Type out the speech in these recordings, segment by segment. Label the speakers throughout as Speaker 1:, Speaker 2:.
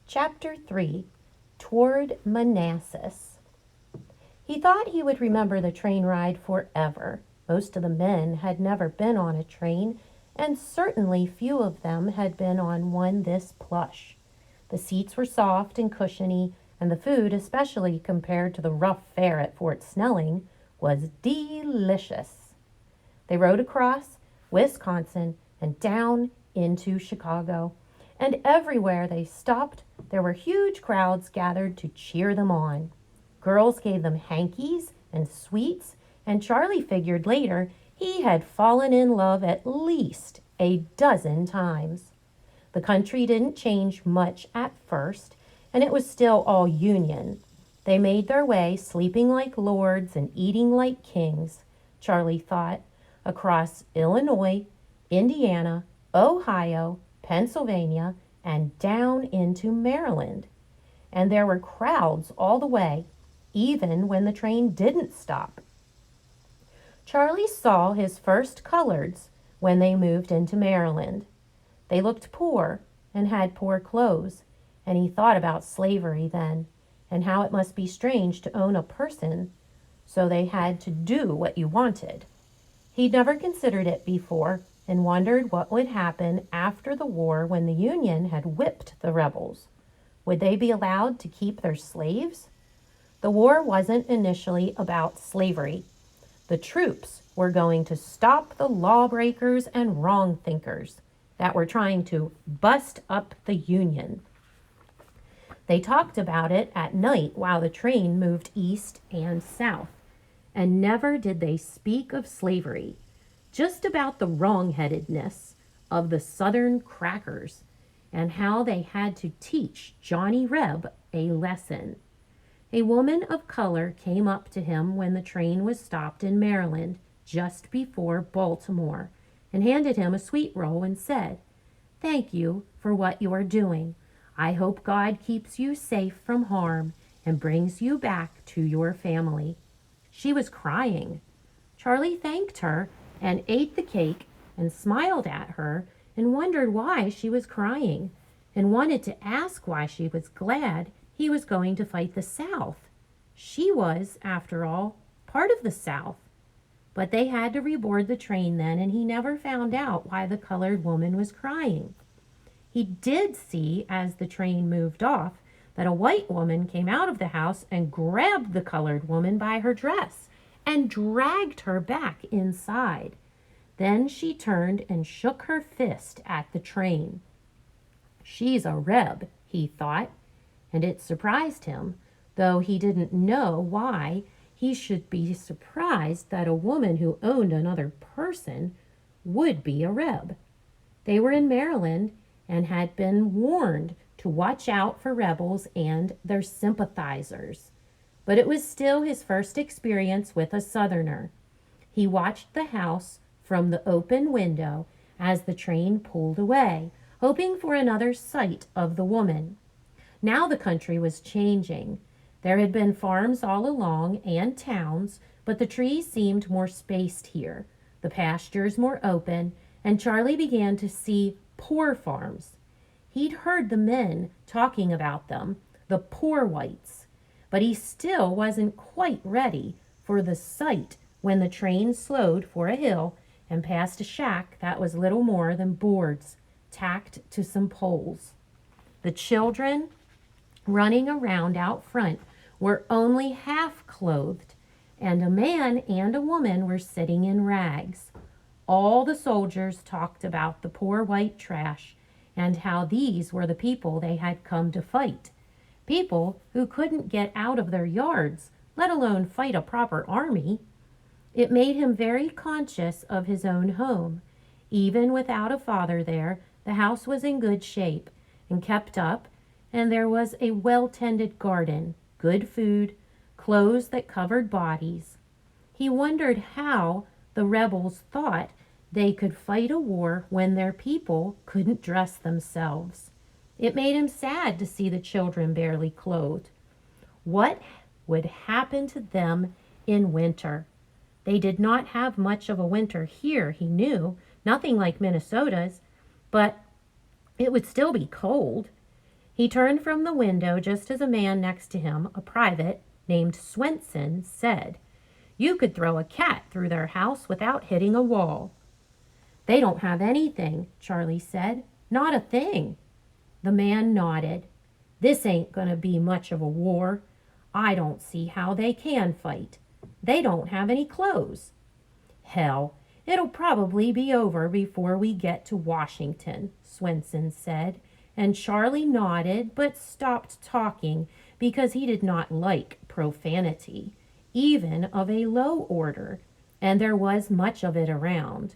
Speaker 1: Chapter 3, Toward Manassas. He thought he would remember the train ride forever. Most of the men had never been on a train, and certainly few of them had been on one this plush. The seats were soft and cushiony, and the food, especially compared to the rough fare at Fort Snelling, was delicious. They rode across Wisconsin and down into Chicago, and everywhere they stopped, there were huge crowds gathered to cheer them on. Girls gave them hankies and sweets, and Charlie figured later he had fallen in love at least a dozen times. The country didn't change much at first, and it was still all Union. They made their way, sleeping like lords and eating like kings, Charlie thought, across Illinois, Indiana, Ohio, Pennsylvania, and down into Maryland. And there were crowds all the way, even when the train didn't stop. Charlie saw his first coloreds when they moved into Maryland. They looked poor and had poor clothes, and he thought about slavery then, and how it must be strange to own a person, so they had to do what you wanted. He'd never considered it before, and wondered what would happen after the war when the Union had whipped the rebels. Would they be allowed to keep their slaves? The war wasn't initially about slavery. The troops were going to stop the lawbreakers and wrong thinkers that were trying to bust up the Union. They talked about it at night while the train moved east and south, and never did they speak of slavery, just about the wrong-headedness of the Southern crackers and how they had to teach Johnny Reb a lesson. A woman of color came up to him when the train was stopped in Maryland just before Baltimore and handed him a sweet roll and said, "Thank you for what you are doing. I hope God keeps you safe from harm and brings you back to your family." She was crying. Charlie thanked her and ate the cake and smiled at her and wondered why she was crying and wanted to ask why she was glad he was going to fight the South. She was, after all, part of the South. But they had to reboard the train then, and he never found out why the colored woman was crying. He did see, as the train moved off, that a white woman came out of the house and grabbed the colored woman by her dress and dragged her back inside. Then she turned and shook her fist at the train. She's a Reb, he thought, and it surprised him, though he didn't know why he should be surprised that a woman who owned another person would be a Reb. They were in Maryland and had been warned to watch out for rebels and their sympathizers. But it was still his first experience with a Southerner. He watched the house from the open window as the train pulled away, hoping for another sight of the woman. Now the country was changing. There had been farms all along and towns, but the trees seemed more spaced here, the pastures more open, and Charlie began to see poor farms. He'd heard the men talking about them, the poor whites, but he still wasn't quite ready for the sight when the train slowed for a hill and passed a shack that was little more than boards tacked to some poles. The children running around out front were only half clothed, and a man and a woman were sitting in rags. All the soldiers talked about the poor white trash and how these were the people they had come to fight. People who couldn't get out of their yards, let alone fight a proper army. It made him very conscious of his own home. Even without a father there, the house was in good shape and kept up, and there was a well-tended garden, good food, clothes that covered bodies. He wondered how the rebels thought they could fight a war when their people couldn't dress themselves. It made him sad to see the children barely clothed. What would happen to them in winter? They did not have much of a winter here, he knew, nothing like Minnesota's, but it would still be cold. He turned from the window just as a man next to him, a private named Swenson, said, "You could throw a cat through their house without hitting a wall." "They don't have anything," Charlie said. "Not a thing." The man nodded. "This ain't going to be much of a war. I don't see how they can fight. They don't have any clothes." "Hell, it'll probably be over before we get to Washington," Swenson said, and Charlie nodded but stopped talking because he did not like profanity, even of a low order, and there was much of it around.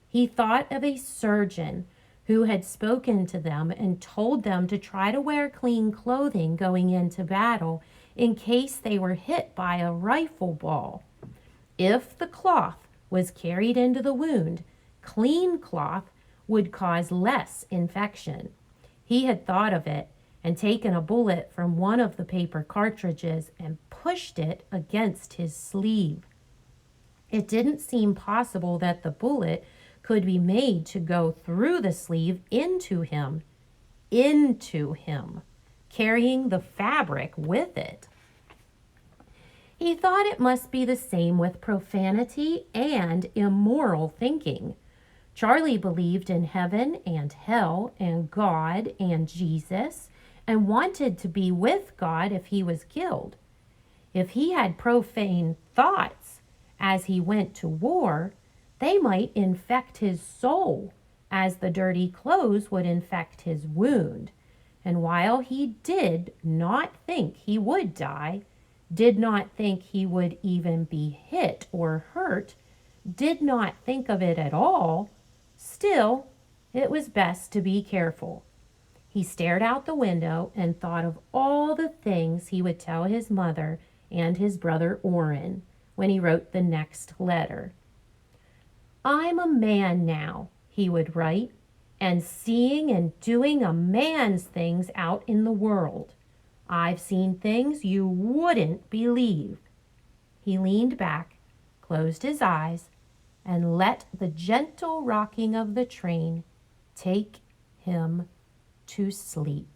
Speaker 1: He thought of a surgeon who had spoken to them and told them to try to wear clean clothing going into battle in case they were hit by a rifle ball. If the cloth was carried into the wound, clean cloth would cause less infection. He had thought of it and taken a bullet from one of the paper cartridges and pushed it against his sleeve. It didn't seem possible that the bullet could be made to go through the sleeve into him, carrying the fabric with it. He thought it must be the same with profanity and immoral thinking. Charlie believed in heaven and hell and God and Jesus and wanted to be with God if he was killed. If he had profane thoughts as he went to war, they might infect his soul as the dirty clothes would infect his wound. And while he did not think he would die, did not think he would even be hit or hurt, did not think of it at all, still, it was best to be careful. He stared out the window and thought of all the things he would tell his mother and his brother Orrin when he wrote the next letter. "I'm a man now," he would write, "and seeing and doing a man's things out in the world. I've seen things you wouldn't believe." He leaned back, closed his eyes, and let the gentle rocking of the train take him to sleep.